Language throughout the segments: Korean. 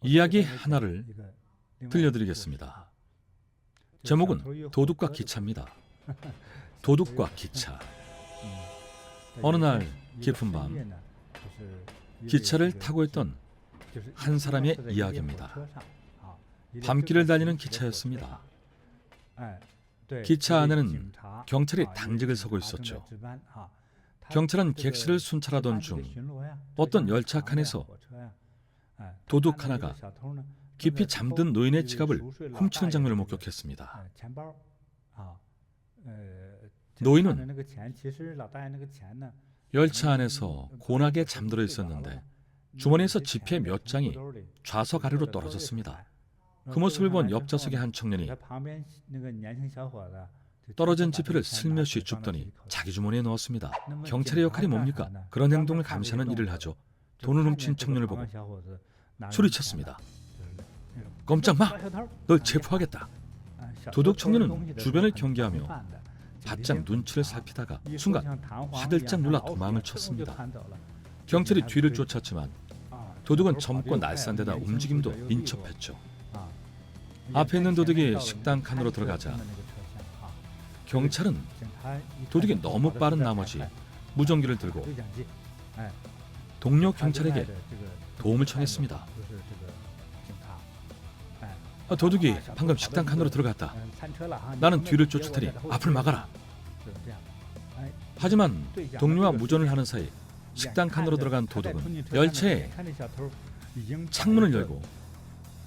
이야기 하나를 들려드리겠습니다. 제목은 도둑과 기차입니다. 도둑과 기차. 어느 날 깊은 밤 기차를 타고 있던 한 사람의 이야기입니다. 밤길을 달리는 기차였습니다. 기차 안에는 경찰이 당직을 서고 있었죠. 경찰은 객실을 순찰하던 중 어떤 열차 칸에서 도둑 하나가 깊이 잠든 노인의 지갑을 훔치는 장면을 목격했습니다. 노인은 열차 안에서 곤하게 잠들어 있었는데 주머니에서 지폐 몇 장이 좌석 아래로 떨어졌습니다. 그 모습을 본 옆좌석의 한 청년이 떨어진 지폐를 슬며시 줍더니 자기 주머니에 넣었습니다. 경찰의 역할이 뭡니까? 그런 행동을 감시하는 일을 하죠. 돈을 훔친 청년을 보고 소리쳤습니다. 꼼짝 마! 널 체포하겠다. 도둑 청년은 주변을 경계하며 바짝 눈치를 살피다가 순간 화들짝 놀라 도망을 쳤습니다. 경찰이 뒤를 쫓았지만 도둑은 젊고 날쌘데다 움직임도 인첩했죠. 앞에 있는 도둑이 식당 칸으로 들어가자 경찰은 도둑이 너무 빠른 나머지 무전기를 들고 동료 경찰에게 도움을 청했습니다. 도둑이 방금 식당 칸으로 들어갔다. 나는 뒤를 쫓을 테니 앞을 막아라. 하지만 동료와 무전을 하는 사이 식당 칸으로 들어간 도둑은 열차에 창문을 열고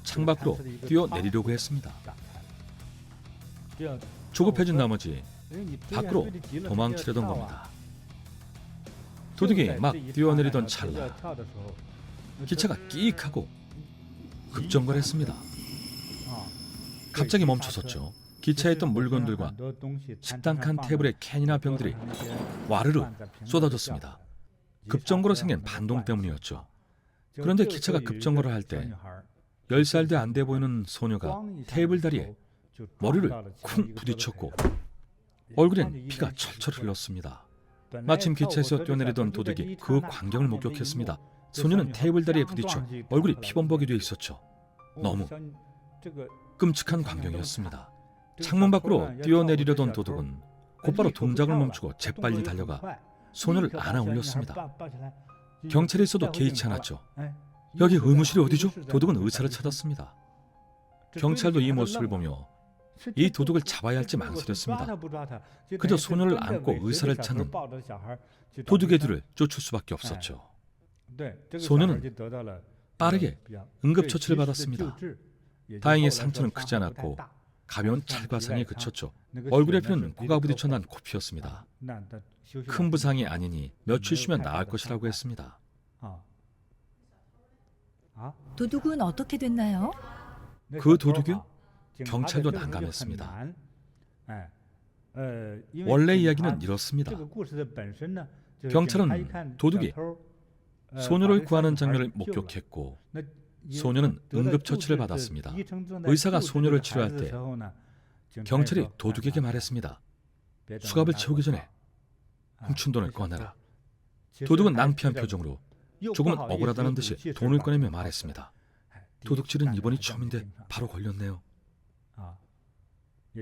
창밖으로 뛰어내리려고 했습니다. 조급해진 나머지 밖으로 도망치려던 겁니다. 도둑이 막 뛰어내리던 찰나 기차가 끼익 하고 급정거했습니다. 갑자기 멈춰섰죠. 기차에 있던 물건들과 식당 칸 테이블의 캔이나 병들이 와르르 쏟아졌습니다. 급정거로 생긴 반동 때문이었죠. 그런데 기차가 급정거를 할 때 10살도 안 돼 보이는 소녀가 테이블 다리에 머리를 쿵 부딪혔고 얼굴엔 피가 철철 흘렀습니다. 마침 기차에서 뛰어내리던 도둑이 그 광경을 목격했습니다. 소녀는 테이블 다리에 부딪혀 얼굴이 피범벅이 돼 있었죠. 너무 끔찍한 광경이었습니다. 창문 밖으로 뛰어내리려던 도둑은 곧바로 동작을 멈추고 재빨리 달려가 소녀를 안아 올렸습니다. 경찰이 있어도 개의치 않았죠. 여기 의무실이 어디죠? 도둑은 의사를 찾았습니다. 경찰도 이 모습을 보며 이 도둑을 잡아야 할지 망설였습니다. 그저 소녀를 안고 의사를 찾는 도둑의 뒤를 쫓을 수밖에 없었죠. 소녀는 빠르게 응급처치를 받았습니다. 다행히 상처는 크지 않았고 가벼운 찰과상에 그쳤죠. 얼굴에 피는 코가 부딪혀 난 코피였습니다. 큰 부상이 아니니 며칠 쉬면 나을 것이라고 했습니다. 도둑은 어떻게 됐나요? 그 도둑이요? 경찰도 난감했습니다. 원래 이야기는 이렇습니다. 경찰은 도둑이 소녀를 구하는 장면을 목격했고 소녀는 응급처치를 받았습니다. 의사가 소녀를 치료할 때 경찰이 도둑에게 말했습니다. 수갑을 채우기 전에 훔친 돈을 꺼내라. 도둑은 낭피한 표정으로 조금은 억울하다는 듯이 돈을 꺼내며 말했습니다. 도둑질은 이번이 처음인데 바로 걸렸네요.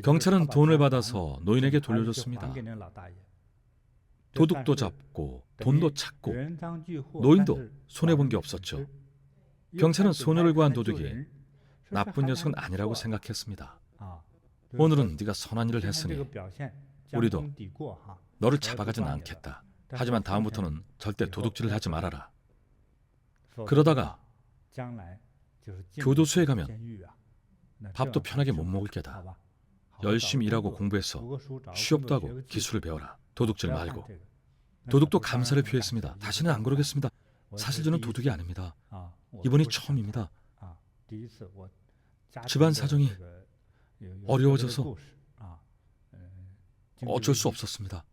경찰은 돈을 받아서 노인에게 돌려줬습니다. 도둑도 잡고 돈도 찾고 노인도 손해본 게 없었죠. 경찰은 소녀를 구한 도둑이 나쁜 녀석은 아니라고 생각했습니다. 오늘은 네가 선한 일을 했으니 우리도 너를 잡아가진 않겠다. 하지만 다음부터는 절대 도둑질을 하지 말아라. 그러다가 교도소에 가면 밥도 편하게 못 먹을 게다. 열심히 일하고 공부해서 취업도 하고 기술을 배워라. 도둑질 말고. 도둑도 감사를 표했습니다. 다시는 안 그러겠습니다. 사실 저는 도둑이 아닙니다. 이번이 처음입니다. 집안 사정이 어려워져서 어쩔 수 없었습니다.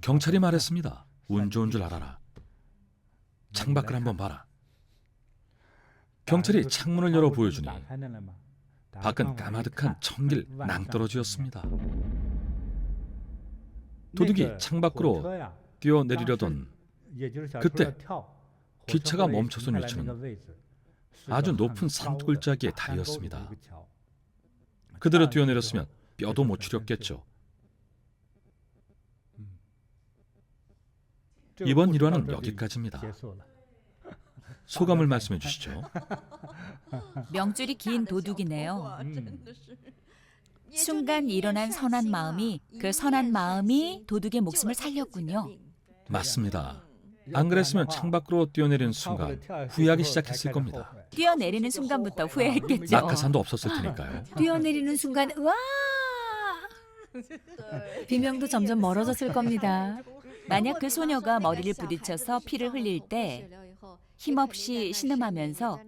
경찰이 말했습니다. 운 좋은 줄 알아라. 창밖을 한번 봐라. 경찰이 창문을 열어 보여주니 밖은 까마득한 청길 낭떠러지였습니다. 도둑이 창밖으로 뛰어내리려던 그때 기차가 멈춰선 위치는 아주 높은 산골짜기의 다리였습니다. 그대로 뛰어내렸으면 뼈도 못 추렸겠죠. 이번 일화는 여기까지입니다. 소감을 말씀해 주시죠. 명줄이 긴 도둑이네요. 순간 일어난 선한 마음이 그 선한 마음이 도둑의 목숨을 살렸군요. 맞습니다. 안 그랬으면 창밖으로 뛰어내리는 순간 후회하기 시작했을 겁니다. 뛰어내리는 순간부터 후회했겠죠. 낙하산도 없었을 테니까요. 뛰어내리는 순간 으아! 비명도 점점 멀어졌을 겁니다. 만약 그 소녀가 머리를 부딪혀서 피를 흘릴 때 힘없이 신음하면서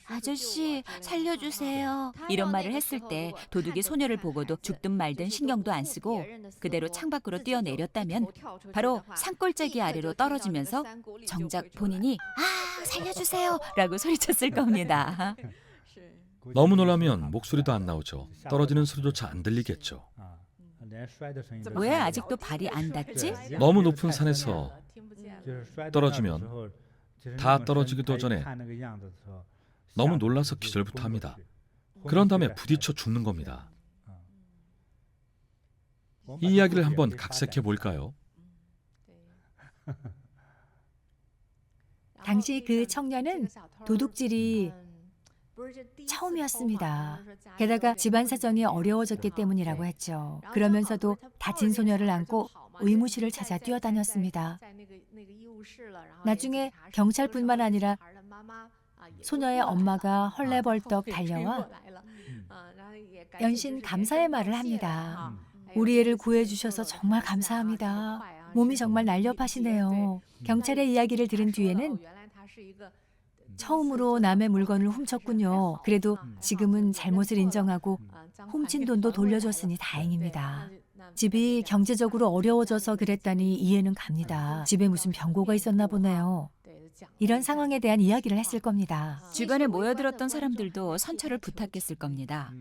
아저씨 살려주세요 이런 말을 했을 때 도둑이 소녀를 보고도 죽든 말든 신경도 안 쓰고 그대로 창밖으로 뛰어내렸다면 바로 산골짜기 아래로 떨어지면서 정작 본인이 아 살려주세요 라고 소리쳤을 겁니다. 너무 놀라면 목소리도 안 나오죠. 떨어지는 소리조차 안 들리겠죠. 왜 아직도 발이 안 닿지? 너무 높은 산에서 떨어지면 다 떨어지기도 전에 너무 놀라서 기절부터 합니다. 그런 다음에 부딪혀 죽는 겁니다. 이 이야기를 한번 각색해 볼까요? 당시 그 청년은 도둑질이 처음이었습니다. 게다가 집안 사정이 어려워졌기 때문이라고 했죠. 그러면서도 다친 소녀를 안고 의무실을 찾아 뛰어다녔습니다. 나중에 경찰뿐만 아니라 소녀의 엄마가 헐레벌떡 달려와 연신 감사의 말을 합니다. 우리 애를 구해주셔서 정말 감사합니다. 몸이 정말 날렵하시네요. 경찰의 이야기를 들은 뒤에는 처음으로 남의 물건을 훔쳤군요. 그래도 지금은 잘못을 인정하고 훔친 돈도 돌려줬으니 다행입니다. 집이 경제적으로 어려워져서 그랬다니 이해는 갑니다. 집에 무슨 병고가 있었나 보네요. 이런 상황에 대한 이야기를 했을 겁니다. 주변에 모여들었던 사람들도 선처를 부탁했을 겁니다.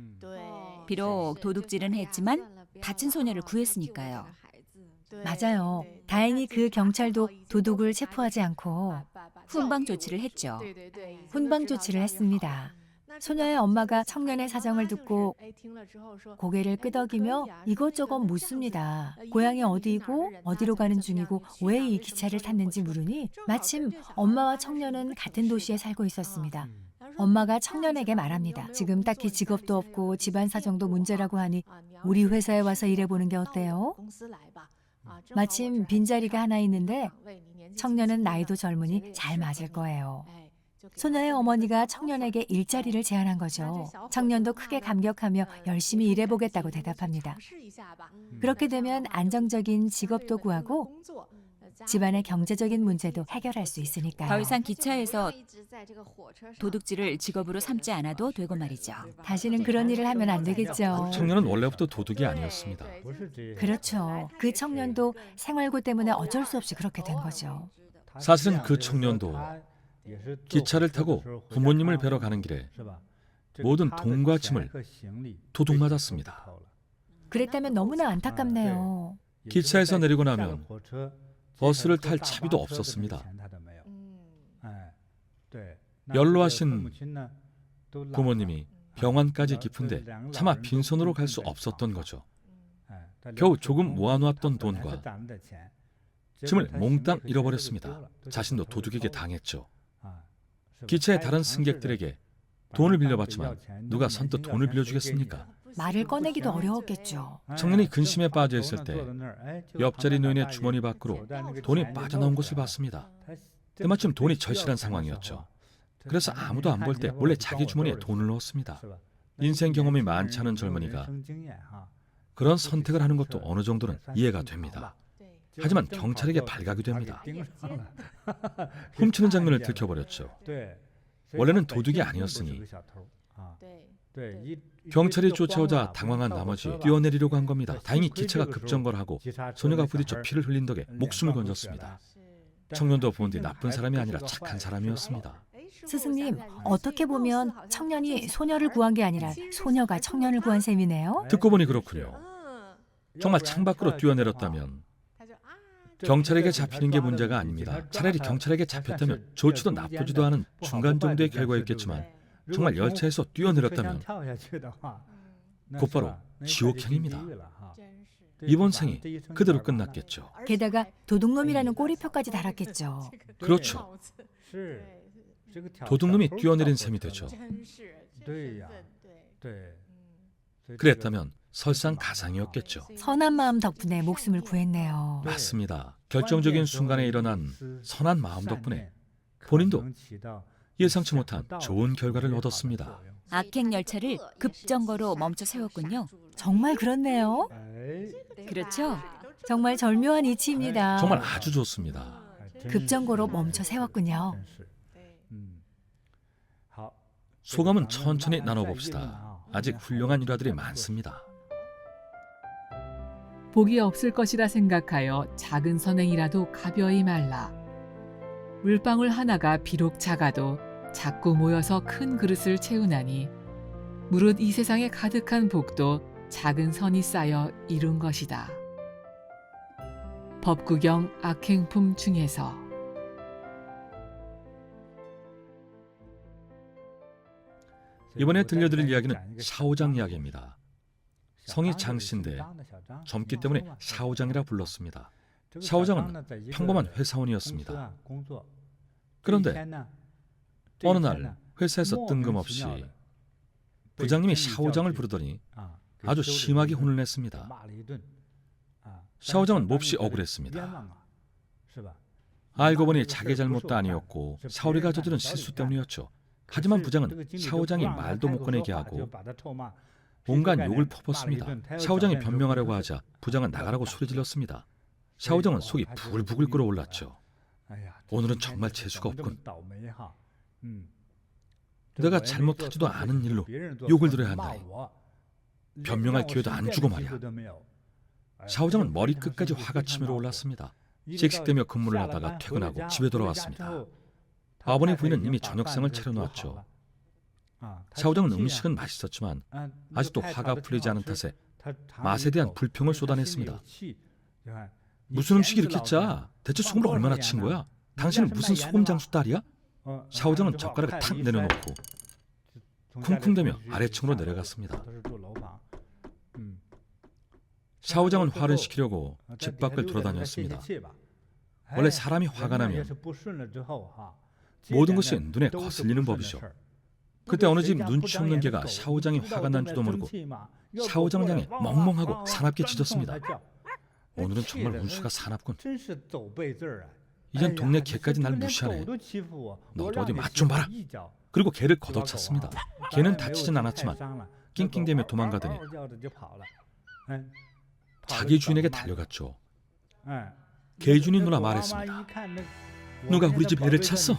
비록 도둑질은 했지만 다친 소녀를 구했으니까요. 맞아요. 다행히 그 경찰도 도둑을 체포하지 않고 훈방 조치를 했죠. 훈방 조치를 했습니다. 소녀의 엄마가 청년의 사정을 듣고 고개를 끄덕이며 이것저것 묻습니다. 고향이 어디이고 어디로 가는 중이고 왜 이 기차를 탔는지 물으니 마침 엄마와 청년은 같은 도시에 살고 있었습니다. 엄마가 청년에게 말합니다. 지금 딱히 직업도 없고 집안 사정도 문제라고 하니 우리 회사에 와서 일해보는 게 어때요? 마침 빈자리가 하나 있는데 청년은 나이도 젊으니 잘 맞을 거예요. 소녀의 어머니가 청년에게 일자리를 제안한 거죠. 청년도 크게 감격하며 열심히 일해보겠다고 대답합니다. 그렇게 되면 안정적인 직업도 구하고 집안의 경제적인 문제도 해결할 수 있으니까요. 더 이상 기차에서 도둑질을 직업으로 삼지 않아도 되고 말이죠. 다시는 그런 일을 하면 안 되겠죠. 청년은 원래부터 도둑이 아니었습니다. 그렇죠. 그 청년도 생활고 때문에 어쩔 수 없이 그렇게 된 거죠. 사실은 그 청년도 기차를 타고 부모님을 뵈러 가는 길에 모든 돈과 짐을 도둑 맞았습니다. 그랬다면 너무나 안타깝네요. 기차에서 내리고 나면 버스를 탈 차비도 없었습니다. 연로하신 부모님이 병원까지 깊은데 차마 빈손으로 갈 수 없었던 거죠. 겨우 조금 모아놓았던 돈과 짐을 몽땅 잃어버렸습니다. 자신도 도둑에게 당했죠. 기차의 다른 승객들에게 돈을 빌려봤지만 누가 선뜻 돈을 빌려주겠습니까? 말을 꺼내기도 어려웠겠죠. 청년이 근심에 빠져 있을 때 옆자리 노인의 주머니 밖으로 돈이 빠져나온 것을 봤습니다. 때마침 돈이 절실한 상황이었죠. 그래서 아무도 안 볼 때 몰래 자기 주머니에 돈을 넣었습니다. 인생 경험이 많지 않은 젊은이가 그런 선택을 하는 것도 어느 정도는 이해가 됩니다. 하지만 경찰에게 발각이 됩니다. 훔치는 장면을 들켜버렸죠. 원래는 도둑이 아니었으니 경찰이 쫓아오자 당황한 나머지 뛰어내리려고 한 겁니다. 다행히 기차가 급정거를 하고 소녀가 부딪혀 피를 흘린 덕에 목숨을 건졌습니다. 청년도 본 뒤 나쁜 사람이 아니라 착한 사람이었습니다. 스승님, 어떻게 보면 청년이 소녀를 구한 게 아니라 소녀가 청년을 구한 셈이네요. 듣고 보니 그렇군요. 정말 창밖으로 뛰어내렸다면 경찰에게 잡히는 게 문제가 아닙니다. 차라리 경찰에게 잡혔다면 좋지도 나쁘지도 않은 중간 정도의 결과였겠지만 정말 열차에서 뛰어내렸다면 곧바로 지옥행입니다. 이번 생이 그대로 끝났겠죠. 게다가 도둑놈이라는 꼬리표까지 달았겠죠. 그렇죠. 도둑놈이 뛰어내린 셈이 되죠. 그랬다면 설상 가상이었겠죠. 선한 마음 덕분에 목숨을 구했네요. 맞습니다. 결정적인 순간에 일어난 선한 마음 덕분에 본인도 예상치 못한 좋은 결과를 얻었습니다. 악행 열차를 급정거로 멈춰 세웠군요. 정말 그렇네요. 그렇죠? 정말 절묘한 이치입니다. 정말 아주 좋습니다. 급정거로 멈춰 세웠군요. 소감은 천천히 나눠봅시다. 아직 훌륭한 일화들이 많습니다. 복이 없을 것이라 생각하여 작은 선행이라도 가벼이 말라. 물방울 하나가 비록 작아도 자꾸 모여서 큰 그릇을 채우나니 무릇 이 세상에 가득한 복도 작은 선이 쌓여 이룬 것이다. 법구경 악행품 중에서. 이번에 들려드릴 이야기는 샤오장 이야기입니다. 성이 장씨인데 젊기 때문에 샤오장이라 불렀습니다. 샤오장은 평범한 회사원이었습니다. 그런데 어느 날 회사에서 뜬금없이 부장님이 샤오장을 부르더니 아주 심하게 혼을 냈습니다. 샤오장은 몹시 억울했습니다. 알고 보니 자기 잘못도 아니었고 샤오리가 저지른 실수 때문이었죠. 하지만 부장은 샤오장이 말도 못 꺼내게 하고 온갖 욕을 퍼붓습니다. 샤오장이 변명하려고 하자 부장은 나가라고 소리질렀습니다. 샤오장은 속이 부글부글 끓어올랐죠. 오늘은 정말 재수가 없군. 내가 잘못하지도 않은 일로 욕을 들어야 한다니. 변명할 기회도 안 주고 말이야. 샤오장은 머리끝까지 화가 치밀어 올랐습니다. 씩씩대며 근무를 하다가 퇴근하고 집에 돌아왔습니다. 아버님 부인은 이미 저녁상을 차려놓았죠. 샤오장은 음식은 맛있었지만 아직도 화가 풀리지 않은 탓에 맛에 대한 불평을 쏟아냈습니다. 무슨 음식이 이렇게 짜? 대체 소금을 얼마나 친 거야? 당신은 무슨 소금 장수 딸이야? 샤오장은 젓가락을 탁 내려놓고 쿵쿵대며 아래층으로 내려갔습니다. 샤오장은 화를 식히려고 집 밖을 돌아다녔습니다. 원래 사람이 화가 나면 모든 것이 눈에 거슬리는 법이죠. 그때 어느 집 눈치 없는 개가 샤오장이 화가 난 줄도 모르고 샤오장 향해 멍멍하고 사납게 짖었습니다. 오늘은 정말 운수가 사납군. 이젠 동네 개까지 날 무시하네. 너도 어디 맛 좀 봐라. 그리고 개를 걷어찼습니다. 개는 다치진 않았지만 낑낑대며 도망가더니 자기 주인에게 달려갔죠. 개 주인이 누나 말했습니다. 누가 우리 집 애를 찼어?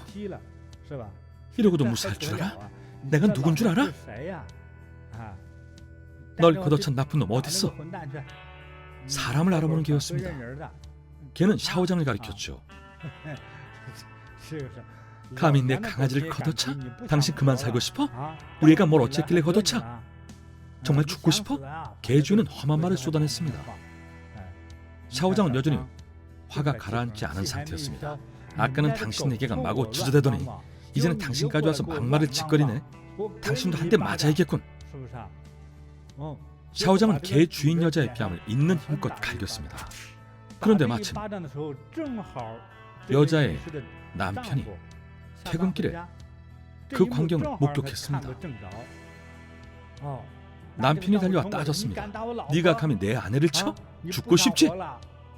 이러고도 무사할 줄 알아? 내가 누군 줄 알아? 널 걷어찬 나쁜 놈 어딨어? 사람을 알아보는 개였습니다. 개는 샤오장을 가리켰죠. 감히 내 강아지를 걷어차? 당신 그만 살고 싶어? 우리 애가 뭘 어쨌길래 걷어차? 정말 죽고 싶어? 개 주인은 험한 말을 쏟아냈습니다. 샤오장은 여전히 화가 가라앉지 않은 상태였습니다. 아까는 당신에게가 마구 주저대더니 이제는 당신까지 와서 막말을 짓거리네. 당신도 한 대 맞아야겠군. 샤오장은 개 주인 여자의 뺨을 있는 힘껏 갈겼습니다. 그런데 마침 여자의 남편이 퇴근길에 그 광경을 목격했습니다. 남편이 달려와 따졌습니다. 네가 감히 내 아내를 쳐? 죽고 싶지?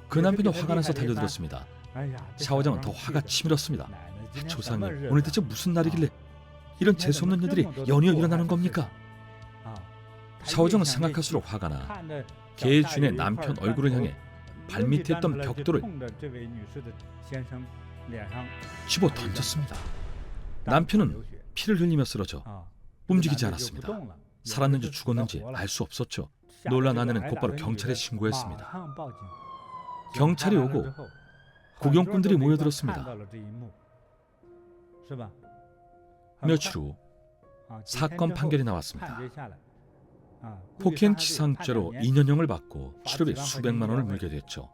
그 남편도 화가 나서 달려들었습니다. 샤오장은 더 화가 치밀었습니다. 조상이 오늘 대체 무슨 날이길래 이런 재수없는 일들이 연이어 일어나는 겁니까? 샤오장은 생각할수록 화가 나 개 주인의 남편 얼굴을 향해 발밑에 있던 벽돌을 집어 던졌습니다. 남편은 피를 흘리며 쓰러져 움직이지 않았습니다. 살았는지 죽었는지 알 수 없었죠. 놀란 아내는 곧바로 경찰에 신고했습니다. 경찰이 오고 구경꾼들이 모여들었습니다. 며칠 후 사건 판결이 나왔습니다. 폭행 치상죄로 2년형을 받고 치료비 수백만 원을 물게 됐죠.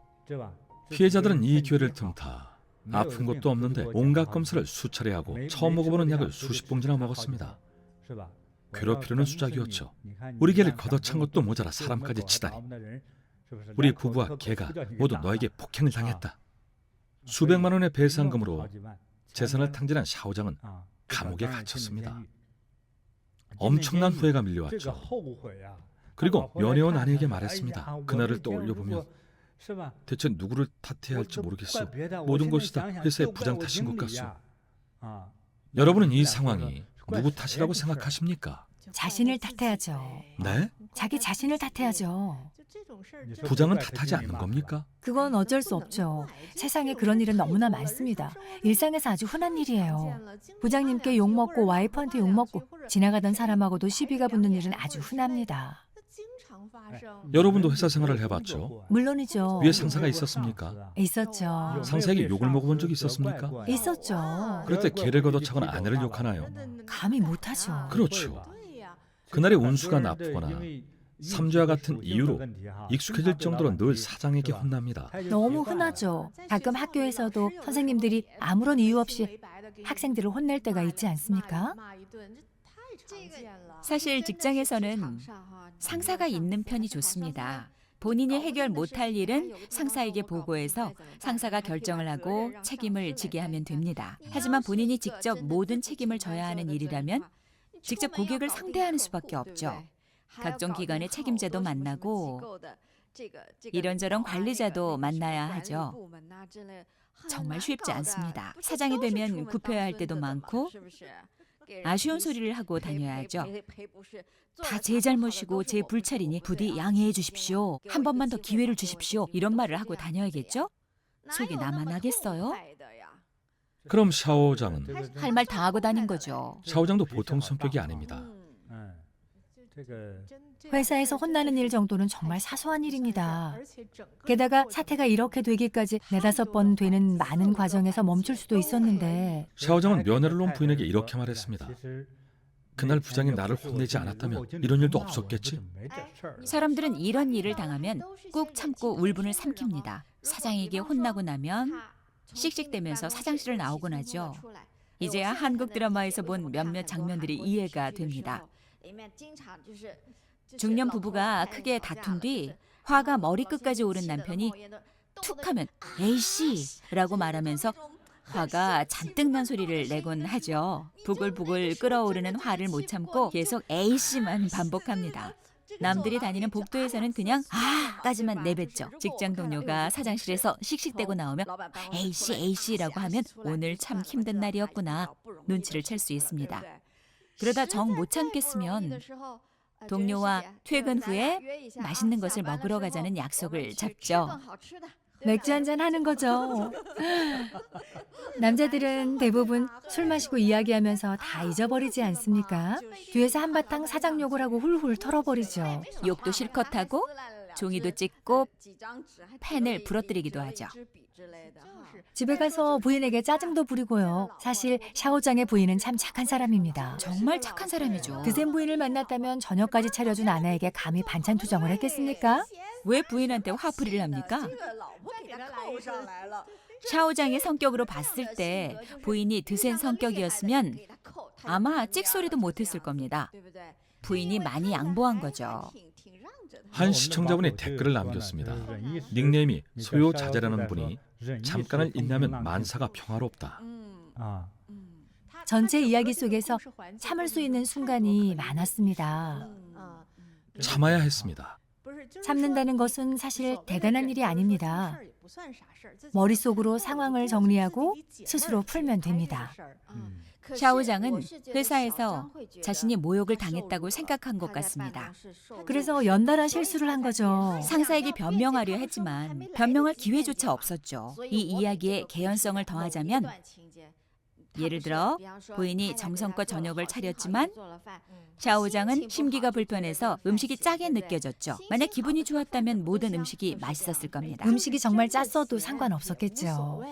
피해자들은 이 기회를 틈타 아픈 것도 없는데 온갖 검사를 수차례 하고 처음 먹어보는 약을 수십 봉지나 먹었습니다. 괴롭히려는 수작이었죠. 우리 개를 걷어찬 것도 모자라 사람까지 치다니. 우리 부부와 개가 모두 너에게 폭행을 당했다. 수백만 원의 배상금으로 재산을 탕진한 샤오장은 감옥에 갇혔습니다. 엄청난 후회가 밀려왔죠. 그리고 면회원 아내에게 말했습니다. 그날을 떠올려보면 대체 누구를 탓해야 할지 모르겠소. 모든 것이 다 회사의 부장 탓인 것 같소. 여러분은 이 상황이 누구 탓이라고 생각하십니까? 자신을 탓해야죠. 네? 자기 자신을 탓해야죠. 부장은 탓하지 않는 겁니까? 그건 어쩔 수 없죠. 세상에 그런 일은 너무나 많습니다. 일상에서 아주 흔한 일이에요. 부장님께 욕먹고 와이프한테 욕먹고 지나가던 사람하고도 시비가 붙는 일은 아주 흔합니다. 여러분도 회사 생활을 해봤죠? 물론이죠. 위에 상사가 있었습니까? 있었죠. 상사에게 욕을 먹어본 적이 있었습니까? 있었죠. 그럴 때 개를 걷어차거나 아내를 욕하나요? 감히 못하죠. 그렇죠. 그날의 운수가 나쁘거나 삼주와 같은 이유로 익숙해질 정도로 늘 사장에게 혼납니다. 너무 흔하죠. 가끔 학교에서도 선생님들이 아무런 이유 없이 학생들을 혼낼 때가 있지 않습니까? 사실 직장에서는 상사가 있는 편이 좋습니다. 본인이 해결 못할 일은 상사에게 보고해서 상사가 결정을 하고 책임을 지게 하면 됩니다. 하지만 본인이 직접 모든 책임을 져야 하는 일이라면 직접 고객을 상대하는 수밖에 없죠. 각종 기관의 책임자도 만나고 이런저런 관리자도 만나야 하죠. 정말 쉽지 않습니다. 사장이 되면 굽혀야 할 때도 많고 아쉬운 소리를 하고 다녀야죠. 다 제 잘못이고 제 불찰이니 부디 양해해 주십시오. 한 번만 더 기회를 주십시오. 이런 말을 하고 다녀야겠죠? 속이 나만하겠어요? 그럼 샤오장은? 할 말 다 하고 다닌 거죠. 샤오장도 보통 성격이 아닙니다. 회사에서 혼나는 일 정도는 정말 사소한 일입니다. 게다가 사태가 이렇게 되기까지 4-5번 되는 많은 과정에서 멈출 수도 있었는데 샤오장은 면회를 온 부인에게 이렇게 말했습니다. 그날 부장이 나를 혼내지 않았다면 이런 일도 없었겠지? 사람들은 이런 일을 당하면 꾹 참고 울분을 삼킵니다. 사장에게 혼나고 나면 씩씩대면서 사장실을 나오곤 하죠. 이제야 한국 드라마에서 본 몇몇 장면들이 이해가 됩니다. 중년 부부가 크게 다툰 뒤 화가 머리끝까지 오른 남편이 툭하면 에이씨라고 말하면서 화가 잔뜩 난 소리를 내곤 하죠. 부글부글 끓어오르는 화를 못 참고 계속 에이씨만 반복합니다. 남들이 다니는 복도에서는 그냥 아까지만 내뱉죠. 직장 동료가 사장실에서 씩씩대고 나오면 에이씨 에이씨라고 하면 오늘 참 힘든 날이었구나 눈치를 챌 수 있습니다. 그러다 정 못 참겠으면 동료와 퇴근 후에 맛있는 것을 먹으러 가자는 약속을 잡죠. 맥주 한잔 하는 거죠. 남자들은 대부분 술 마시고 이야기하면서 다 잊어버리지 않습니까? 뒤에서 한바탕 사장 욕을 하고 훌훌 털어버리죠. 욕도 실컷 하고 종이도 찍고 펜을 부러뜨리기도 하죠. 집에 가서 부인에게 짜증도 부리고요. 사실 샤오장의 부인은 참 착한 사람입니다. 정말 착한 사람이죠. 드센 부인을 만났다면 저녁까지 차려준 아내에게 감히 반찬 투정을 했겠습니까? 왜 부인한테 화풀이를 합니까? 샤오장의 성격으로 봤을 때 부인이 드센 성격이었으면 아마 찍소리도 못했을 겁니다. 부인이 많이 양보한 거죠. 한 시청자분이 댓글을 남겼습니다. 닉네임이 소요자재라는 분이 잠깐을 잊냐면 만사가 평화롭다. 전체 이야기 속에서 참을 수 있는 순간이 많았습니다. 참아야 했습니다. 참는다는 것은 사실 대단한 일이 아닙니다. 머릿속으로 상황을 정리하고 스스로 풀면 됩니다. 샤오장은 회사에서 자신이 모욕을 당했다고 생각한 것 같습니다. 그래서 연달아 실수를 한 거죠. 상사에게 변명하려 했지만 변명할 기회조차 없었죠. 이 이야기에 개연성을 더하자면 예를 들어 부인이 정성껏 저녁을 차렸지만 샤오장은 심기가 불편해서 음식이 짜게 느껴졌죠. 만약 기분이 좋았다면 모든 음식이 맛있었을 겁니다. 음식이 정말 짰어도 상관없었겠죠.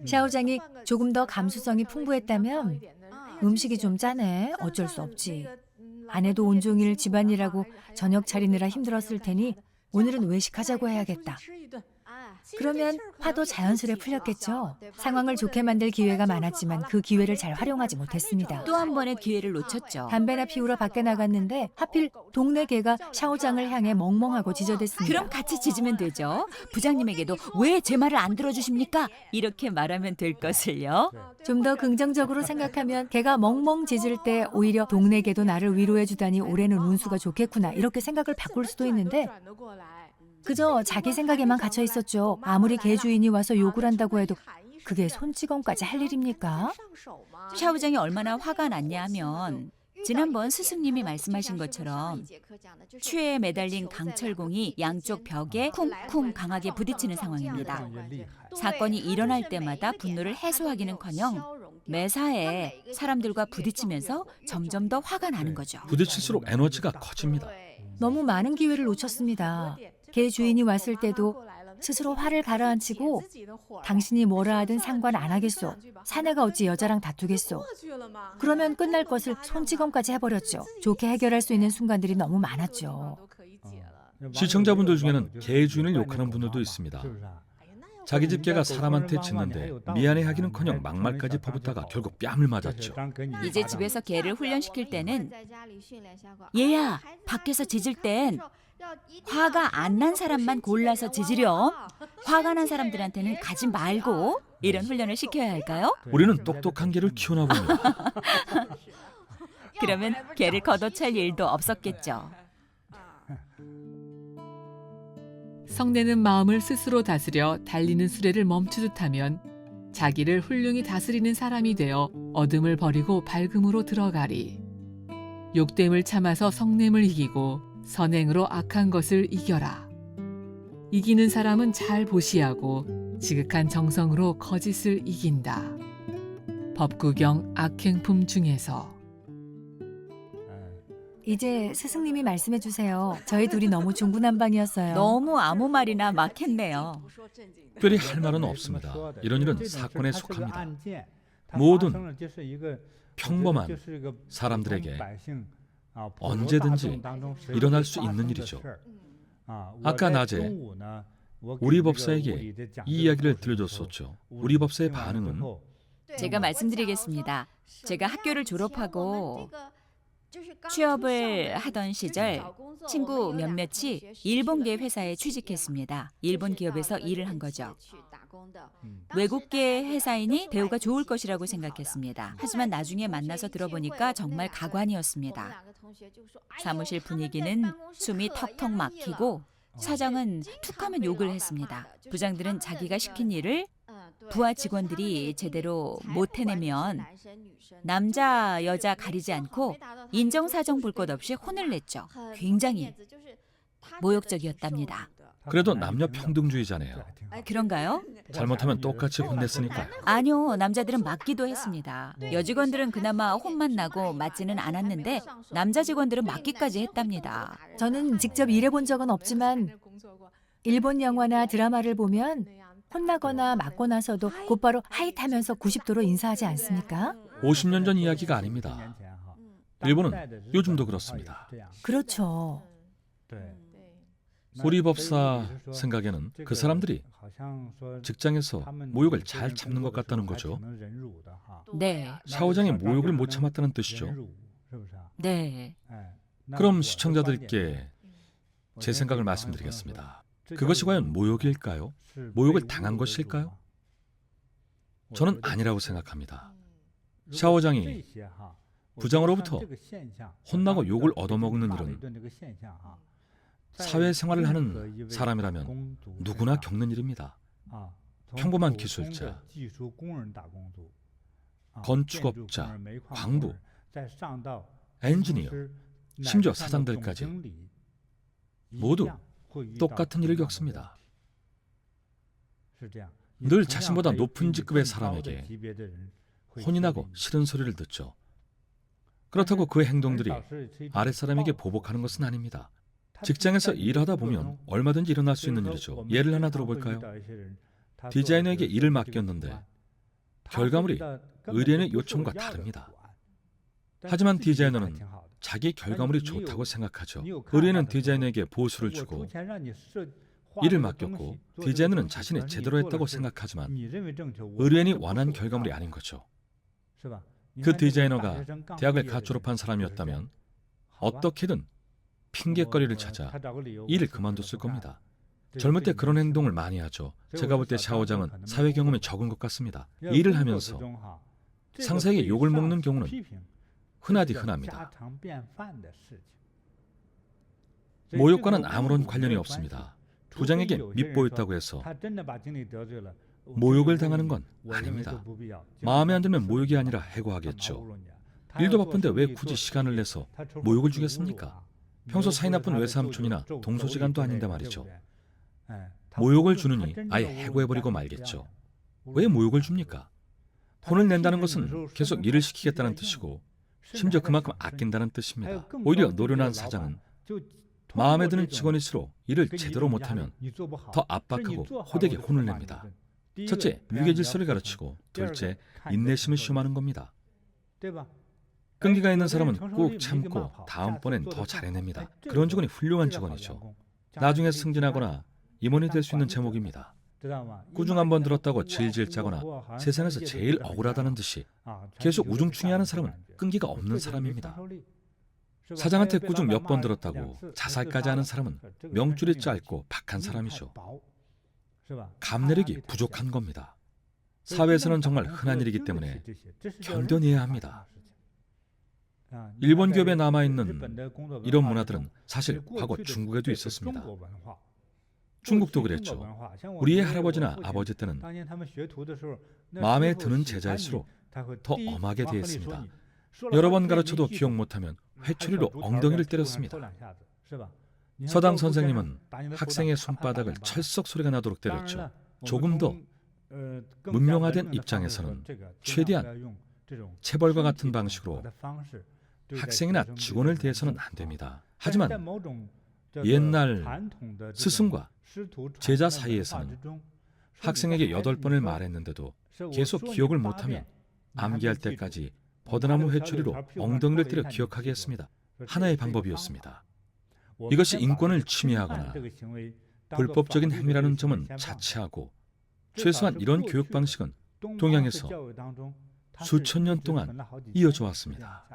샤오장이 조금 더 감수성이 풍부했다면 음식이 좀 짜네, 어쩔 수 없지. 아내도 온종일 집안일하고 저녁 차리느라 힘들었을 테니 오늘은 외식하자고 해야겠다. 그러면 화도 자연스레 풀렸겠죠. 상황을 좋게 만들 기회가 많았지만 그 기회를 잘 활용하지 못했습니다. 또 한 번의 기회를 놓쳤죠. 담배나 피우러 밖에 나갔는데 하필 동네 개가 샤오장을 향해 멍멍하고 지저댔습니다. 그럼 같이 짖으면 되죠. 부장님에게도 왜 제 말을 안 들어주십니까? 이렇게 말하면 될 것을요. 좀 더 긍정적으로 생각하면 개가 멍멍 짖을 때 오히려 동네 개도 나를 위로해 주다니 올해는 운수가 좋겠구나 이렇게 생각을 바꿀 수도 있는데 그저 자기 생각에만 갇혀 있었죠. 아무리 개 주인이 와서 욕을 한다고 해도 그게 손찌검까지 할 일입니까? 샤오장이 얼마나 화가 났냐 하면 지난번 스승님이 말씀하신 것처럼 추에 매달린 강철공이 양쪽 벽에 쿵쿵 강하게 부딪히는 상황입니다. 사건이 일어날 때마다 분노를 해소하기는커녕 매사에 사람들과 부딪히면서 점점 더 화가 나는 거죠. 부딪힐수록 에너지가 커집니다. 너무 많은 기회를 놓쳤습니다. 개 주인이 왔을 때도 스스로 화를 가라앉히고 당신이 뭐라 하든 상관 안 하겠소. 사내가 어찌 여자랑 다투겠소. 그러면 끝날 것을 손찌검까지 해버렸죠. 좋게 해결할 수 있는 순간들이 너무 많았죠. 시청자분들 중에는 개 주인을 욕하는 분들도 있습니다. 자기 집 개가 사람한테 짖는데 미안해하기는커녕 막말까지 퍼붓다가 결국 뺨을 맞았죠. 이제 집에서 개를 훈련시킬 때는 얘야, 밖에서 짖을 땐 화가 안 난 사람만 골라서 짖으렴. 화가 난 사람들한테는 가지 말고 이런 훈련을 시켜야 할까요? 우리는 똑똑한 개를 키우나 봅니다. 그러면 개를 걷어찰 일도 없었겠죠. 성내는 마음을 스스로 다스려 달리는 수레를 멈추듯 하면 자기를 훌륭히 다스리는 사람이 되어 어둠을 버리고 밝음으로 들어가리. 욕됨을 참아서 성냄을 이기고 선행으로 악한 것을 이겨라. 이기는 사람은 잘 보시하고 지극한 정성으로 거짓을 이긴다. 법구경 악행품 중에서. 이제 스승님이 말씀해 주세요. 저희 둘이 너무 중구난방이었어요. 너무 아무 말이나 막 했네요. 특별히 할 말은 없습니다. 이런 일은 사건에 속합니다. 모든 평범한 사람들에게 언제든지 일어날 수 있는 일이죠. 아까 낮에 우리 법사에게 이 이야기를 들려줬었죠. 우리 법사의 반응은 제가 말씀드리겠습니다. 제가 학교를 졸업하고 취업을 하던 시절 친구 몇몇이 일본계 회사에 취직했습니다. 일본 기업에서 일을 한 거죠. 외국계 회사이니 대우가 좋을 것이라고 생각했습니다. 하지만 나중에 만나서 들어보니까 정말 가관이었습니다. 사무실 분위기는 숨이 턱턱 막히고 사장은 툭하면 욕을 했습니다. 부장들은 자기가 시킨 일을 부하 직원들이 제대로 못 해내면 남자, 여자 가리지 않고 인정사정 볼 것 없이 혼을 냈죠. 굉장히 모욕적이었답니다. 그래도 남녀 평등주의자네요. 그런가요? 잘못하면 똑같이 혼냈으니까요. 아니요, 남자들은 맞기도 했습니다. 여직원들은 그나마 혼만 나고 맞지는 않았는데 남자 직원들은 맞기까지 했답니다. 저는 직접 일해본 적은 없지만 일본 영화나 드라마를 보면 혼나거나 맞고 나서도 곧바로 하이타면서 90도로 인사하지 않습니까? 50년 전 이야기가 아닙니다. 일본은 요즘도 그렇습니다. 그렇죠. 우리 법사 생각에는 그 사람들이 직장에서 모욕을 잘 참는 것 같다는 거죠. 네, 샤오장이 모욕을 못 참았다는 뜻이죠. 네. 그럼 시청자들께 제 생각을 말씀드리겠습니다. 그것이 과연 모욕일까요? 모욕을 당한 것일까요? 저는 아니라고 생각합니다. 샤오장이 부장으로부터 혼나고 욕을 얻어먹는 일은 사회생활을 하는 사람이라면 누구나 겪는 일입니다. 평범한 기술자, 건축업자, 광부, 엔지니어, 심지어 사장들까지 모두 똑같은 일을 겪습니다. 늘 자신보다 높은 직급의 사람에게 혼이 나고 싫은 소리를 듣죠. 그렇다고 그 행동들이 아랫사람에게 보복하는 것은 아닙니다. 직장에서 일하다 보면 얼마든지 일어날 수 있는 일이죠. 예를 하나 들어볼까요? 디자이너에게 일을 맡겼는데 결과물이 의뢰인의 요청과 다릅니다. 하지만 디자이너는 자기 결과물이 좋다고 생각하죠. 의뢰인은 디자이너에게 보수를 주고 일을 맡겼고 디자이너는 자신이 제대로 했다고 생각하지만 의뢰인이 원한 결과물이 아닌 거죠. 그 디자이너가 대학을 갓 졸업한 사람이었다면 어떻게든 핑계거리를 찾아 일을 그만뒀을 겁니다. 젊을 때 그런 행동을 많이 하죠. 제가 볼 때 샤오장은 사회 경험이 적은 것 같습니다. 일을 하면서 상사에게 욕을 먹는 경우는 흔하디 흔합니다. 모욕과는 아무런 관련이 없습니다. 부장에게 밉보였다고 해서 모욕을 당하는 건 아닙니다. 마음에 안 들면 모욕이 아니라 해고하겠죠. 일도 바쁜데 왜 굳이 시간을 내서 모욕을 주겠습니까? 평소 사이 나쁜 외삼촌이나 동서지간도 아닌데 말이죠. 모욕을 주느니 아예 해고해버리고 말겠죠. 왜 모욕을 줍니까? 혼을 낸다는 것은 계속 일을 시키겠다는 뜻이고 심지어 그만큼 아낀다는 뜻입니다. 오히려 노련한 사장은 마음에 드는 직원일수록 일을 제대로 못하면 더 압박하고 호되게 혼을 냅니다. 첫째, 위계질서를 가르치고 둘째, 인내심을 시험하는 겁니다. 끈기가 있는 사람은 꾹 참고 다음번엔 더 잘해냅니다. 그런 직원이 훌륭한 직원이죠. 나중에 승진하거나 임원이 될 수 있는 제목입니다. 꾸중 한번 들었다고 질질 짜거나 세상에서 제일 억울하다는 듯이 계속 우중충해하는 사람은 끈기가 없는 사람입니다. 사장한테 꾸중 몇 번 들었다고 자살까지 하는 사람은 명줄이 짧고 박한 사람이죠. 감내력이 부족한 겁니다. 사회에서는 정말 흔한 일이기 때문에 견뎌내야 합니다. 일본 기업에 남아있는 이런 문화들은 사실 과거 중국에도 있었습니다. 중국도 그랬죠. 우리의 할아버지나 아버지 때는 마음에 드는 제자일수록 더 엄하게 대했습니다. 여러 번 가르쳐도 기억 못하면 회초리로 엉덩이를 때렸습니다. 서당 선생님은 학생의 손바닥을 철썩 소리가 나도록 때렸죠. 조금 더 문명화된 입장에서는 최대한 체벌과 같은 방식으로 학생이나 직원을 대해서는 안 됩니다. 하지만 옛날 스승과 제자 사이에서는 학생에게 8번을 말했는데도 계속 기억을 못하면 암기할 때까지 버드나무 회초리로 엉덩이를 때려 기억하게 했습니다. 하나의 방법이었습니다. 이것이 인권을 침해하거나 불법적인 행위라는 점은 자체하고 최소한 이런 교육 방식은 동양에서 수천 년 동안 이어져 왔습니다.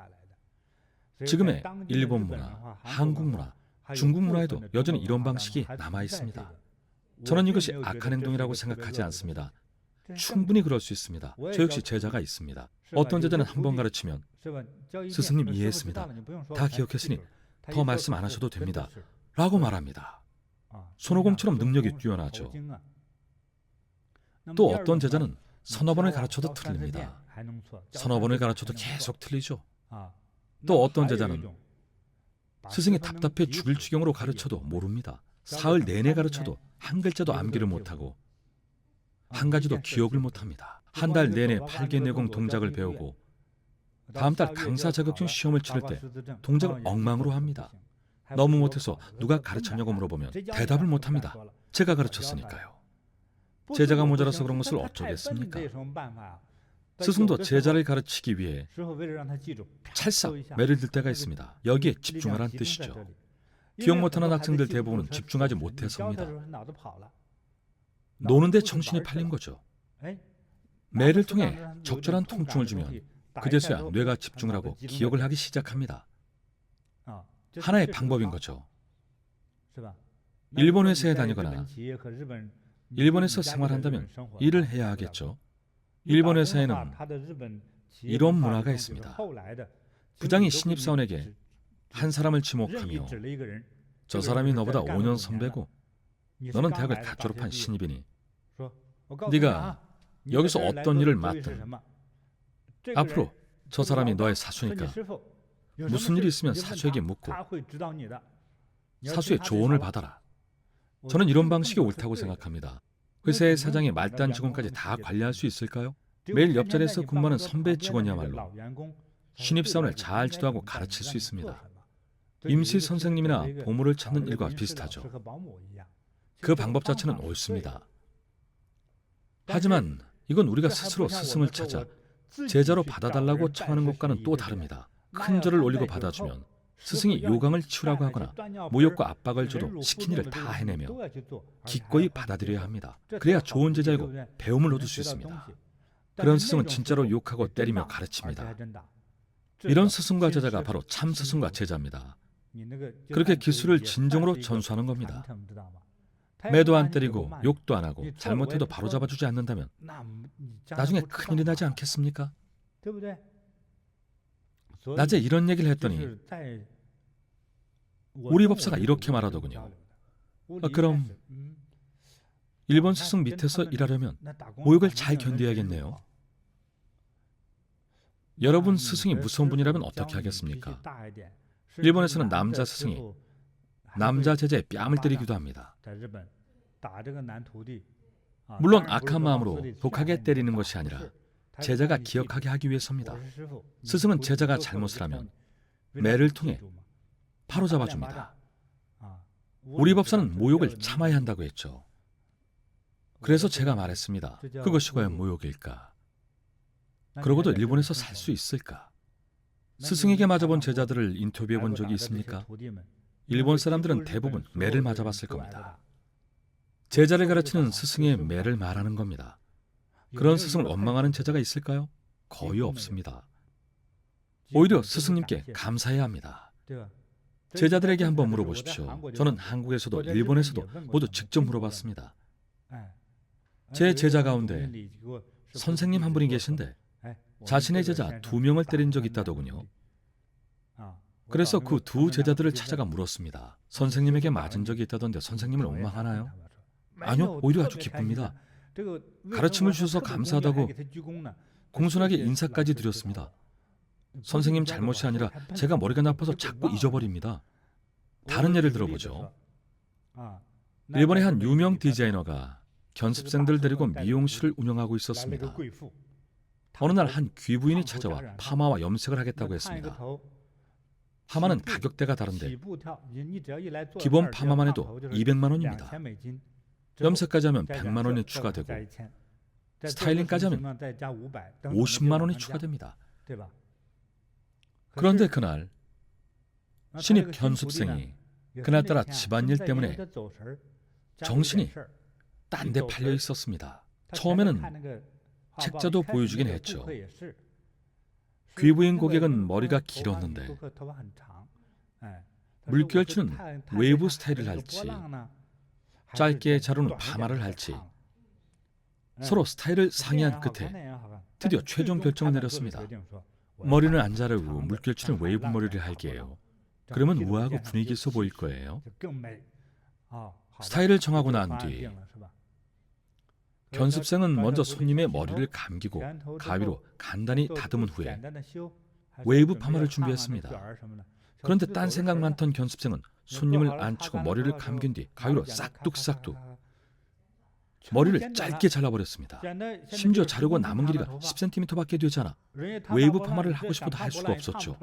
지금의 일본 문화, 한국 문화, 중국 문화에도 여전히 이런 방식이 남아 있습니다. 저는 이것이 악한 행동이라고 생각하지 않습니다. 충분히 그럴 수 있습니다. 저 역시 제자가 있습니다. 어떤 제자는 한 번 가르치면 스승님 이해했습니다. 다 기억했으니 더 말씀 안 하셔도 됩니다. 라고 말합니다. 손오공처럼 능력이 뛰어나죠. 또 어떤 제자는 서너 번을 가르쳐도 틀립니다. 서너 번을 가르쳐도 계속 틀리죠. 또 어떤 제자는 스승이 답답해 죽을 지경으로 가르쳐도 모릅니다. 사흘 내내 가르쳐도 한 글자도 암기를 못하고 한 가지도 기억을 못합니다. 한 달 내내 팔계내공 동작을 배우고 다음 달 강사 자격증 시험을 치를 때 동작을 엉망으로 합니다. 너무 못해서 누가 가르쳤냐고 물어보면 대답을 못합니다. 제가 가르쳤으니까요. 제자가 모자라서 그런 것을 어쩌겠습니까? 스승도 제자를 가르치기 위해 찰싹 매를 들 때가 있습니다. 여기에 집중하라는 뜻이죠. 기억 못하는 학생들 대부분은 집중하지 못해서입니다. 노는데 정신이 팔린 거죠. 매를 통해 적절한 통증을 주면 그제서야 뇌가 집중을 하고 기억을 하기 시작합니다. 하나의 방법인 거죠. 일본 회사에 다니거나 일본에서 생활한다면 일을 해야 하겠죠. 일본 회사에는 이런 문화가 있습니다. 부장이 신입사원에게 한 사람을 지목하며 저 사람이 너보다 5년 선배고 너는 대학을 갓 졸업한 신입이니 네가 여기서 어떤 일을 맡든 앞으로 저 사람이 너의 사수니까 무슨 일이 있으면 사수에게 묻고 사수의 조언을 받아라. 저는 이런 방식이 옳다고 생각합니다. 회사의 사장이 말단 직원까지 다 관리할 수 있을까요? 매일 옆자리에서 근무하는 선배 직원이야말로 신입사원을 잘 지도하고 가르칠 수 있습니다. 임시 선생님이나 보물을 찾는 일과 비슷하죠. 그 방법 자체는 옳습니다. 하지만 이건 우리가 스스로 스승을 찾아 제자로 받아달라고 청하는 것과는 또 다릅니다. 큰 절을 올리고 받아주면 스승이 요강을 치우라고 하거나 모욕과 압박을 줘도 시킨 일을 다 해내며 기꺼이 받아들여야 합니다. 그래야 좋은 제자이고 배움을 얻을 수 있습니다. 그런 스승은 진짜로 욕하고 때리며 가르칩니다. 이런 스승과 제자가 바로 참 스승과 제자입니다. 그렇게 기술을 진정으로 전수하는 겁니다. 매도 안 때리고 욕도 안 하고 잘못해도 바로잡아주지 않는다면 나중에 큰일이 나지 않겠습니까? 낮에 이런 얘기를 했더니 우리 법사가 이렇게 말하더군요. 그럼 일본 스승 밑에서 일하려면 모욕을 잘 견뎌야겠네요. 여러분 스승이 무서운 분이라면 어떻게 하겠습니까? 일본에서는 남자 스승이 남자 제자의 뺨을 때리기도 합니다. 물론 악한 마음으로 독하게 때리는 것이 아니라 제자가 기억하게 하기 위해서입니다. 스승은 제자가 잘못을 하면 매를 통해 바로 잡아줍니다. 우리 법사는 모욕을 참아야 한다고 했죠. 그래서 제가 말했습니다. 그것이 과연 모욕일까? 그러고도 일본에서 살 수 있을까? 스승에게 맞아본 제자들을 인터뷰해 본 적이 있습니까? 일본 사람들은 대부분 매를 맞아봤을 겁니다. 제자를 가르치는 스승의 매를 말하는 겁니다. 그런 스승을 원망하는 제자가 있을까요? 거의 없습니다. 오히려 스승님께 감사해야 합니다. 제자들에게 한번 물어보십시오. 저는 한국에서도 일본에서도 모두 직접 물어봤습니다. 제 제자 가운데 선생님 한 분이 계신데 자신의 제자 2명을 때린 적이 있다더군요. 그래서 그 2 제자들을 찾아가 물었습니다. 선생님에게 맞은 적이 있다던데 선생님을 원망하나요? 아니요, 오히려 아주 기쁩니다. 가르침을 주셔서 감사하다고 공손하게 인사까지 드렸습니다. 선생님 잘못이 아니라 제가 머리가 나빠서 자꾸 잊어버립니다. 다른 예를 들어보죠. 일본의 한 유명 디자이너가 견습생들 데리고 미용실을 운영하고 있었습니다. 어느 날 한 귀부인이 찾아와 파마와 염색을 하겠다고 했습니다. 파마는 가격대가 다른데 기본 파마만 해도 200만 원입니다. 염색까지 하면 100만 원이 추가되고 스타일링까지 하면 50만 원이 추가됩니다. 그런데 그날 신입 견습생이 그날따라 집안일 때문에 정신이 딴 데 팔려 있었습니다. 처음에는 책자도 보여주긴 했죠. 귀부인 고객은 머리가 길었는데 물결치는 웨이브 스타일을 할지 짧게 자르는 파마를 할지 서로 스타일을 상의한 끝에 드디어 최종 결정을 내렸습니다. 머리는 안 자르고 물결치는 웨이브 머리를 할게요. 그러면 우아하고 분위기 있어 보일 거예요. 스타일을 정하고 난 뒤 견습생은 먼저 손님의 머리를 감기고 가위로 간단히 다듬은 후에 웨이브 파마를 준비했습니다. 그런데 딴 생각 많던 견습생은 손님을 앉히고 머리를 감긴 뒤 가위로 싹둑싹둑 머리를 짧게 잘라버렸습니다. 심지어 자르고 남은 길이가 10cm밖에 되지 않아 웨이브 파마를 하고 싶어도 할 수가 없었죠.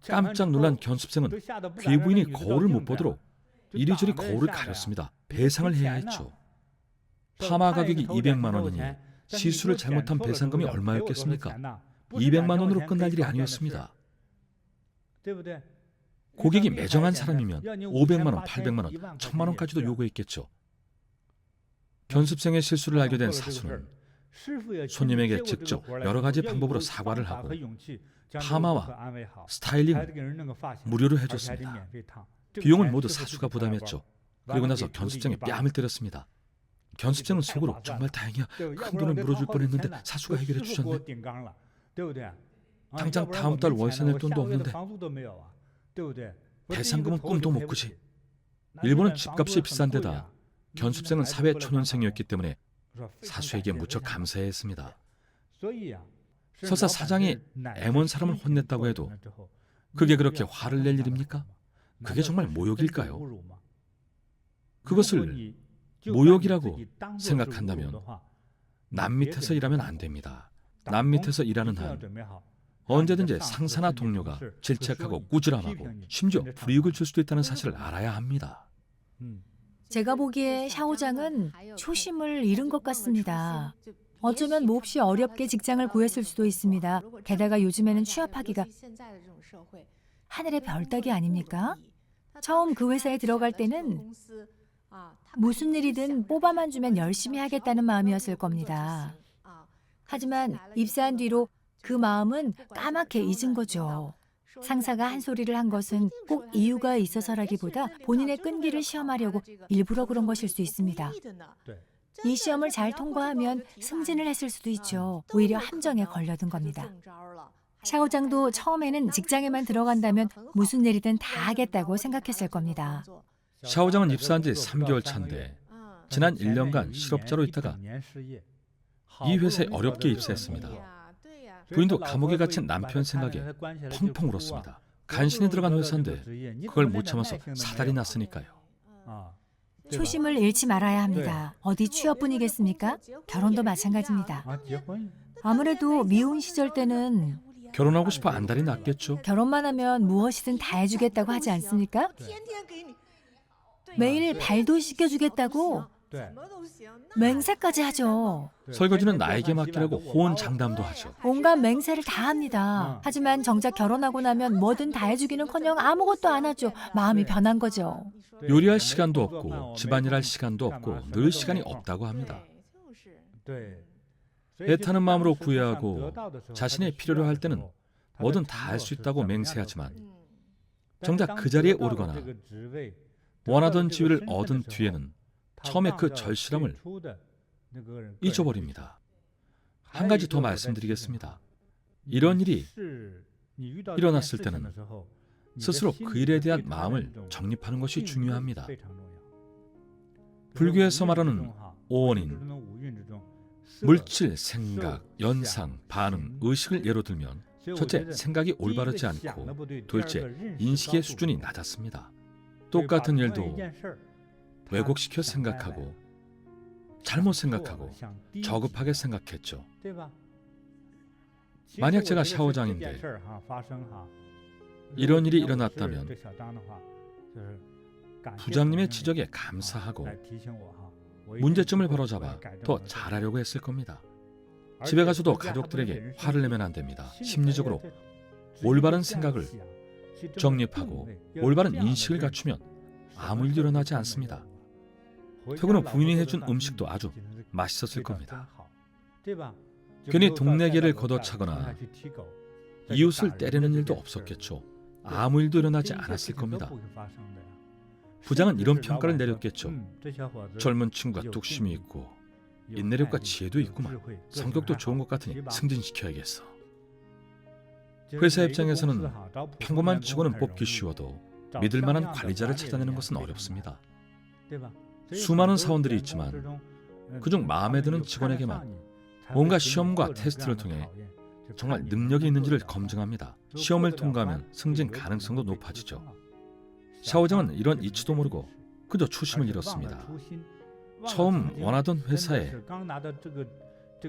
깜짝 놀란 견습생은 귀부인이 거울을 못 보도록 이리저리 거울을 가렸습니다. 배상을 해야 했죠. 파마 가격이 200만 원이니 시술을 잘못한 배상금이 얼마였겠습니까? 200만 원으로 끝날 일이 아니었습니다. 고객이 매정한 사람이면 500만 원, 800만 원, 1000만 원까지도 요구했겠죠. 견습생의 실수를 알게 된 사수는 손님에게 직접 여러 가지 방법으로 사과를 하고 파마와 스타일링을 무료로 해줬습니다. 비용은 모두 사수가 부담했죠. 그리고 나서 견습생의 뺨을 때렸습니다. 견습생은 속으로 정말 다행이야. 큰 돈을 물어줄 뻔했는데 사수가 해결해 주셨네. 당장 다음 달 월세 낼 돈도 없는데 배상금은 꿈도 못 꾸지. 일본은 집값이 비싼 데다 견습생은 사회 초년생이었기 때문에 사수에게 무척 감사했습니다. 설사 사장이 애먼 사람을 혼냈다고 해도 그게 그렇게 화를 낼 일입니까? 그게 정말 모욕일까요? 그것을 모욕이라고 생각한다면 남 밑에서 일하면 안 됩니다. 남 밑에서 일하는 한 언제든지 상사나 동료가 질책하고 꾸지람하고 심지어 불이익을 줄 수도 있다는 사실을 알아야 합니다. 제가 보기에 샤오장은 초심을 잃은 것 같습니다. 어쩌면 몹시 어렵게 직장을 구했을 수도 있습니다. 게다가 요즘에는 취업하기가 하늘의 별 따기 아닙니까? 처음 그 회사에 들어갈 때는 무슨 일이든 뽑아만 주면 열심히 하겠다는 마음이었을 겁니다. 하지만 입사한 뒤로 그 마음은 까맣게 잊은 거죠. 상사가 한 소리를 한 것은 꼭 이유가 있어서라기보다 본인의 끈기를 시험하려고 일부러 그런 것일 수 있습니다. 이 시험을 잘 통과하면 승진을 했을 수도 있죠. 오히려 함정에 걸려든 겁니다. 샤오장도 처음에는 직장에만 들어간다면 무슨 일이든 다 하겠다고 생각했을 겁니다. 샤오장은 입사한 지 3개월 차인데 지난 1년간 실업자로 있다가 이 회사에 어렵게 입사했습니다. 부인도 감옥에 갇힌 남편 생각에 펑펑 울었습니다. 간신히 들어간 회사인데 그걸 못 참아서 사달이 났으니까요. 초심을 잃지 말아야 합니다. 어디 취업뿐이겠습니까? 결혼도 마찬가지입니다. 아무래도 미혼 시절 때는 결혼하고 싶어 안달이 났겠죠. 결혼만 하면 무엇이든 다 해주겠다고 하지 않습니까? 매일 발도 씻겨주겠다고 맹세까지 하죠. 설거지는 나에게 맡기라고 호언장담도 하죠. 온갖 맹세를 다 합니다. 하지만 정작 결혼하고 나면 뭐든 다 해주기는커녕 아무것도 안 하죠. 마음이 변한 거죠. 요리할 시간도 없고 집안일 할 시간도 없고 늘 시간이 없다고 합니다. 애타는 마음으로 구애하고 자신의 필요로 할 때는 뭐든 다 할 수 있다고 맹세하지만 정작 그 자리에 오르거나 원하던 지위를 얻은 뒤에는 처음에 그 절실함을 잊어버립니다. 한 가지 더 말씀드리겠습니다. 이런 일이 일어났을 때는 스스로 그 일에 대한 마음을 정립하는 것이 중요합니다. 불교에서 말하는 오원인, 물질, 생각, 연상, 반응, 의식을 예로 들면 첫째, 생각이 올바르지 않고 둘째, 인식의 수준이 낮았습니다. 똑같은 일도 왜곡시켜 생각하고 잘못 생각하고 저급하게 생각했죠. 만약 제가 샤오장인데 이런 일이 일어났다면 부장님의 지적에 감사하고 문제점을 바로잡아 더 잘하려고 했을 겁니다. 집에 가서도 가족들에게 화를 내면 안 됩니다. 심리적으로 올바른 생각을 정립하고 올바른 인식을 갖추면 아무 일도 일어나지 않습니다. 퇴근 후 부인이 해준 음식도 아주 맛있었을 겁니다. 괜히 동네개를 걷어차거나 이웃을 때리는 일도 없었겠죠. 아무 일도 일어나지 않았을 겁니다. 부장은 이런 평가를 내렸겠죠. 젊은 친구가 뚝심이 있고 인내력과 지혜도 있구만. 성격도 좋은 것 같으니 승진시켜야겠어. 회사 입장에서는 평범한 직원은 뽑기 쉬워도 믿을 만한 관리자를 찾아내는 것은 어렵습니다. 수많은 사원들이 있지만 그중 마음에 드는 직원에게만 온갖 시험과 테스트를 통해 정말 능력이 있는지를 검증합니다. 시험을 통과하면 승진 가능성도 높아지죠. 샤오장은 이런 이치도 모르고 그저 초심을 잃었습니다. 처음 원하던 회사에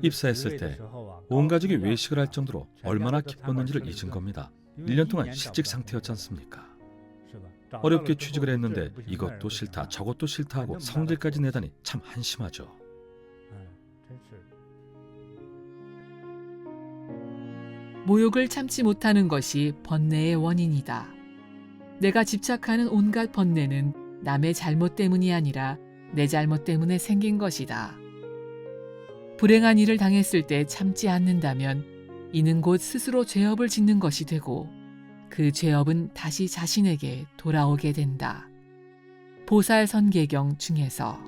입사했을 때 온 가족이 외식을 할 정도로 얼마나 기뻤는지를 잊은 겁니다. 1년 동안 실직 상태였지 않습니까? 어렵게 취직을 했는데 이것도 싫다 저것도 싫다 하고 성질까지 내다니 참 한심하죠. 모욕을 참지 못하는 것이 번뇌의 원인이다. 내가 집착하는 온갖 번뇌는 남의 잘못 때문이 아니라 내 잘못 때문에 생긴 것이다. 불행한 일을 당했을 때 참지 않는다면 이는 곧 스스로 죄업을 짓는 것이 되고 그 죄업은 다시 자신에게 돌아오게 된다. 보살선계경 중에서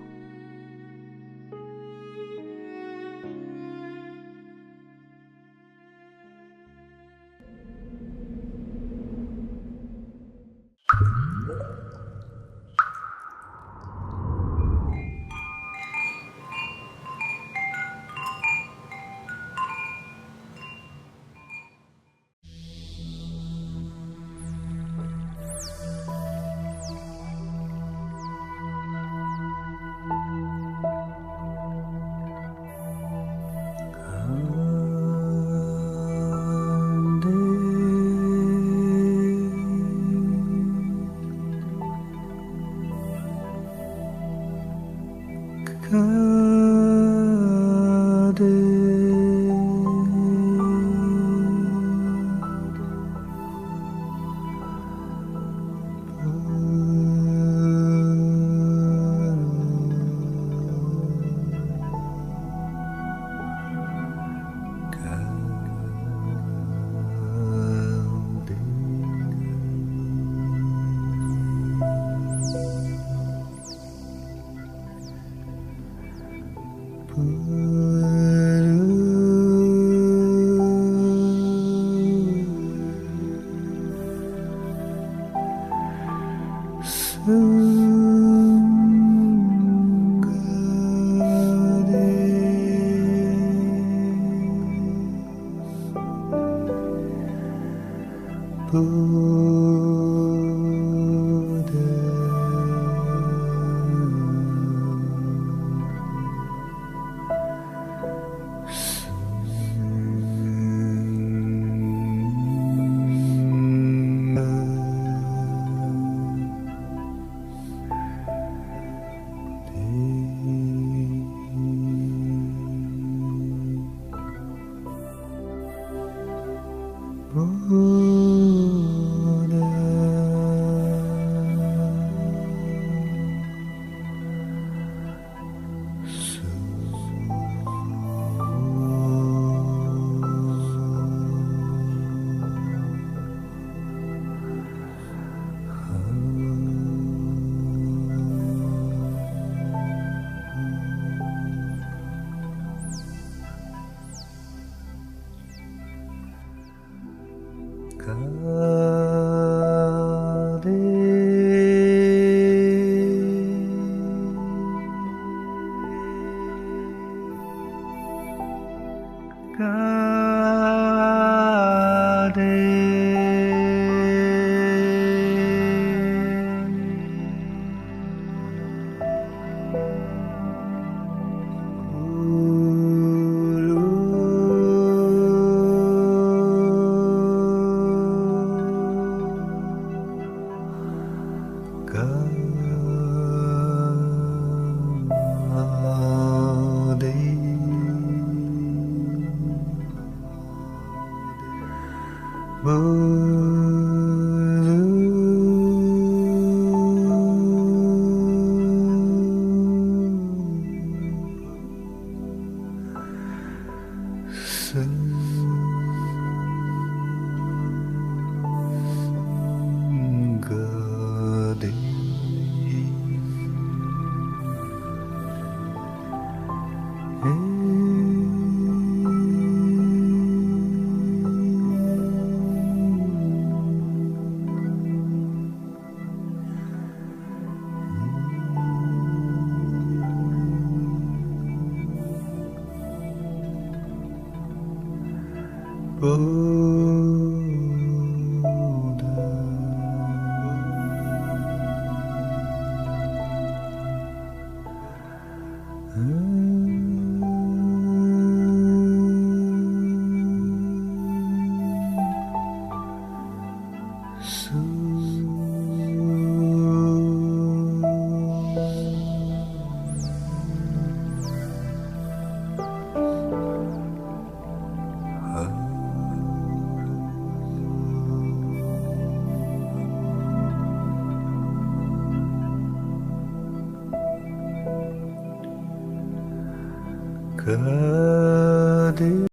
가득